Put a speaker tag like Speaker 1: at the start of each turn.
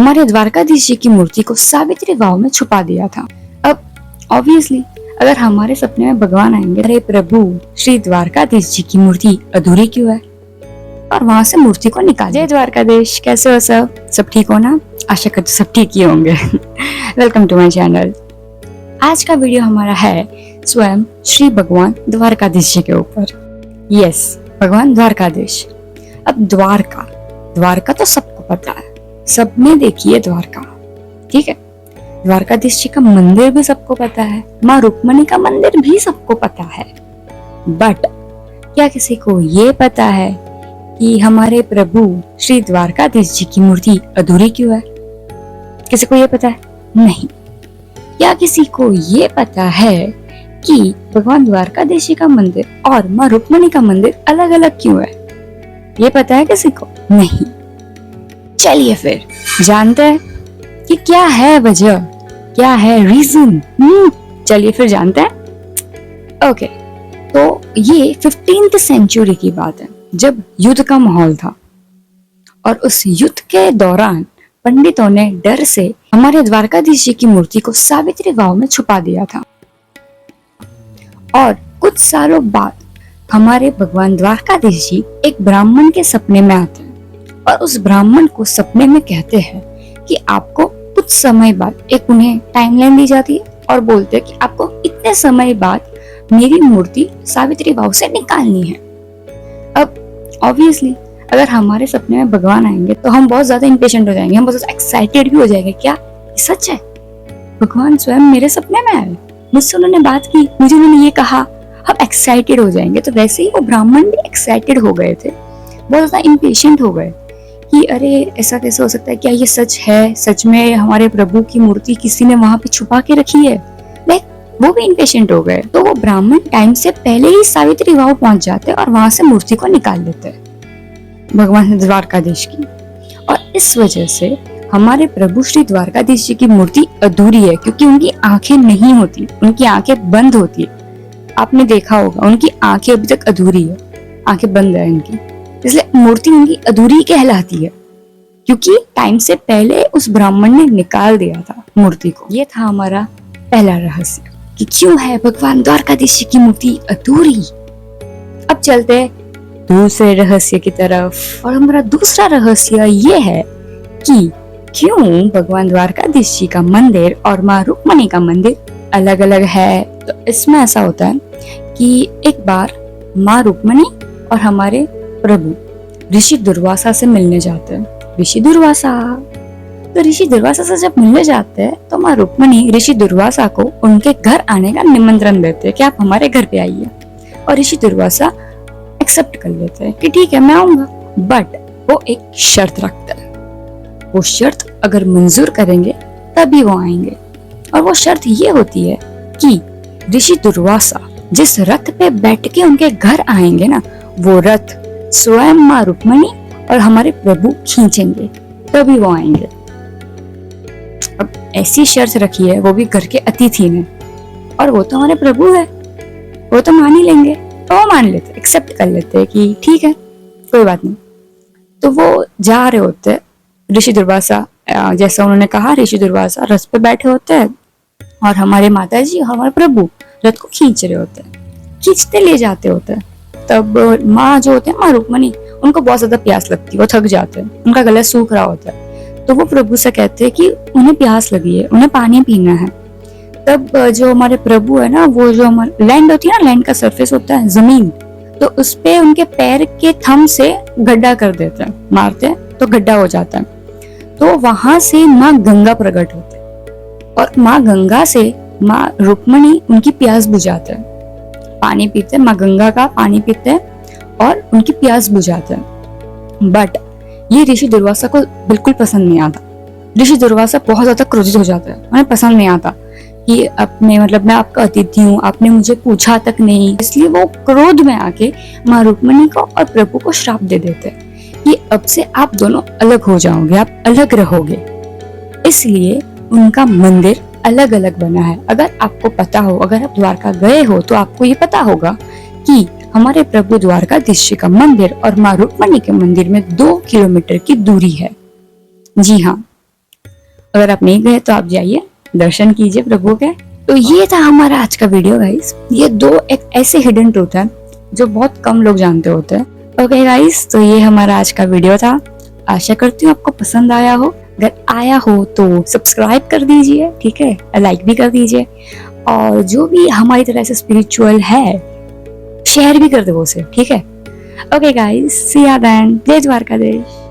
Speaker 1: हमारे द्वारकाधीश जी की मूर्ति को सावित्री वाव में छुपा दिया था। अब ऑब्वियसली अगर हमारे सपने में भगवान आएंगे, अरे प्रभु श्री द्वारकाधीश जी की मूर्ति अधूरी क्यों है, और वहां से मूर्ति को निकाल। जय द्वारकाधीश, कैसे हो सब ठीक हो ना? आशा करते सब ठीक ही होंगे। Welcome to my channel. आज का वीडियो हमारा है स्वयं श्री भगवान द्वारकाधीश जी के ऊपर। यस, भगवान द्वारकाधीश। अब द्वारका तो सबको पता है, सबने देखी है द्वारका, ठीक है। द्वारकाधीश जी का मंदिर भी सबको पता है, माँ रुक्मणी का मंदिर भी सबको पता है। बट क्या किसी को ये पता है कि हमारे प्रभु श्री द्वारकाधीश जी की मूर्ति अधूरी क्यों है? किसी को ये पता है? नहीं। क्या किसी को ये पता है कि भगवान द्वारकाधीश जी का मंदिर और माँ रुक्मणी का मंदिर अलग अलग क्यों है? ये पता है किसी को? नहीं। चलिए फिर जानते हैं कि क्या है वजह, क्या है रीजन। चलिए फिर जानते हैं। ओके, तो ये 15th सेंचुरी की बात है, जब युद्ध का माहौल था और उस युद्ध के दौरान पंडितों ने डर से हमारे द्वारकाधीश जी की मूर्ति को सावित्री वाव में छुपा दिया था। और कुछ सालों बाद हमारे भगवान द्वारकाधीश जी एक ब्राह्मण के सपने में आते हैं और उस ब्राह्मण को सपने में कहते हैं कि आपको कुछ समय बाद, एक उन्हें टाइमलाइन दी जाती है और बोलते हैं कि आपको इतने समय बाद मेरी मूर्ति सावित्री वाव से निकालनी है। अब ऑब्वियसली अगर हमारे सपने में भगवान आएंगे तो हम बहुत ज्यादा इम्पेशेंट हो जाएंगे, हम बहुत ज्यादा एक्साइटेड भी हो जाएंगे। क्या ये सच है? भगवान स्वयं मेरे सपने में आए, मुझसे उन्होंने बात की, मुझे उन्होंने ये कहा, हम एक्साइटेड हो जाएंगे। तो वैसे ही वो ब्राह्मण भी एक्साइटेड हो गए थे, बहुत ज्यादा इम्पेशेंट हो गए कि अरे ऐसा कैसे हो सकता है, क्या ये सच है? सच में हमारे प्रभु की मूर्ति किसी ने वहां पे छुपा के रखी है? वो भी इम्पेशेंट हो गए। तो वो ब्राह्मण टाइम से पहले ही सावित्री वाव पहुंच जाते और वहां से मूर्ति को निकाल देते भगवान द्वारकाधीश की। और इस वजह से हमारे प्रभु श्री द्वारकाधीश जी की मूर्ति अधूरी है, क्योंकि उनकी आंखें नहीं होती, उनकी आंखें बंद होती है। आपने देखा होगा उनकी आंखें अभी तक अधूरी है, आंखें बंद है उनकी, इसलिए मूर्ति उनकी अधूरी कहलाती है, क्योंकि टाइम से पहले उस ब्राह्मण ने निकाल दिया था मूर्ति को। ये था हमारा पहला रहस्य कि क्यों है भगवान द्वारकाधीश जी की मूर्ति अधूरी। अब चलते हैं दूसरे रहस्य की तरफ, और हमारा दूसरा रहस्य ये है कि क्यों भगवान द्वारकाधीश जी का मंदिर और माँ रुक्मणी का मंदिर अलग अलग है। तो इसमें ऐसा होता है कि एक बार माँ रुक्मणी और हमारे प्रभु ऋषि दुर्वासा से मिलने जाते हैं। ऋषि दुर्वासा से जब मिलने जाते हैं तो माँ रुक्मणी ऋषि दुर्वासा को उनके घर आने का निमंत्रण देते हैं कि आप हमारे घर पे आइए, और ऋषि दुर्वासा एक्सेप्ट कर लेते हैं कि ठीक है मैं आऊंगा। बट वो एक शर्त रखते हैं, वो शर्त अगर मंजूर करेंगे तभी वो आएंगे। और वो शर्त ये होती है कि ऋषि दुर्वासा जिस रथ पे बैठ के उनके घर आएंगे ना, वो रथ स्वयं माँ रुक्मणी और हमारे प्रभु खींचेंगे, तभी वो आएंगे। अब ऐसी शर्त रखी है, वो भी घर के अतिथि ने, और वो तो हमारे प्रभु है, वो तो मान ही लेंगे। तो वो मान लेते, एक्सेप्ट कर लेते हैं कि ठीक है कोई बात नहीं। तो वो जा रहे होते हैं, ऋषि दुर्वासा जैसा उन्होंने कहा, ऋषि दुर्वासा रथ पे बैठे होते हैं और हमारे माता जी और हमारे प्रभु रथ को खींच रहे होते हैं, खींचते ले जाते होते हैं। तब माँ जो होते हैं, माँ रुक्मणी, उनको बहुत ज्यादा प्यास लगती है, वो थक जाते हैं, उनका गला सूख रहा होता है। तो वो प्रभु से कहते हैं कि उन्हें प्यास लगी है, उन्हें पानी पीना है। तब जो हमारे प्रभु है ना, वो जो हमारे लैंड होती है ना, लैंड का सरफेस होता है जमीन, तो उस पे उनके पैर के थंब से गड्ढा कर देते हैं, मारते हैं तो गड्ढा हो जाता है। तो वहां से माँ गंगा प्रकट होते हैं और माँ गंगा से माँ रुक्मणी उनकी प्यास बुझाते हैं, पानी पीते हैं, माँ गंगा का पानी पीते हैं और उनकी प्यास बुझाते हैं। बट ये ऋषि दुर्वासा को बिल्कुल पसंद नहीं आता। ऋषि दुर्वासा बहुत ज्यादा क्रोधित हो जाता है, उन्हें पसंद नहीं आता कि अपने मतलब मैं आपका अतिथि हूँ, आपने मुझे पूछा तक नहीं। इसलिए वो क्रोध में आके माँ रुक्मणी को और प्रभु को श्राप दे देते हैं कि अब से आप दोनों अलग हो जाओगे, आप अलग रहोगे। इसलिए उनका मंदिर अलग अलग बना है। अगर आपको पता हो, अगर आप द्वारका गए हो तो आपको ये पता होगा कि हमारे प्रभु द्वारकाधीश जी का मंदिर और माँ रुक्मणी के मंदिर में 2 किलोमीटर की दूरी है। जी हाँ, अगर आप नहीं गए तो आप जाइए, दर्शन कीजिए प्रभु के। तो ये था हमारा आज का वीडियो गाइस। ये दो एक ऐसे हिडन ट्रूथ है जो बहुत कम लोग जानते होते हैं। ओके गाइस, तो ये हमारा आज का वीडियो था। आशा करती हूँ आपको पसंद आया हो। अगर आया हो तो सब्सक्राइब कर दीजिए, ठीक है, लाइक भी कर दीजिए, और जो भी हमारी तरह से स्पिरिचुअल है शेयर भी कर दो उसे, ठीक है। Okay guys, see you then. जय द्वारकाधीश।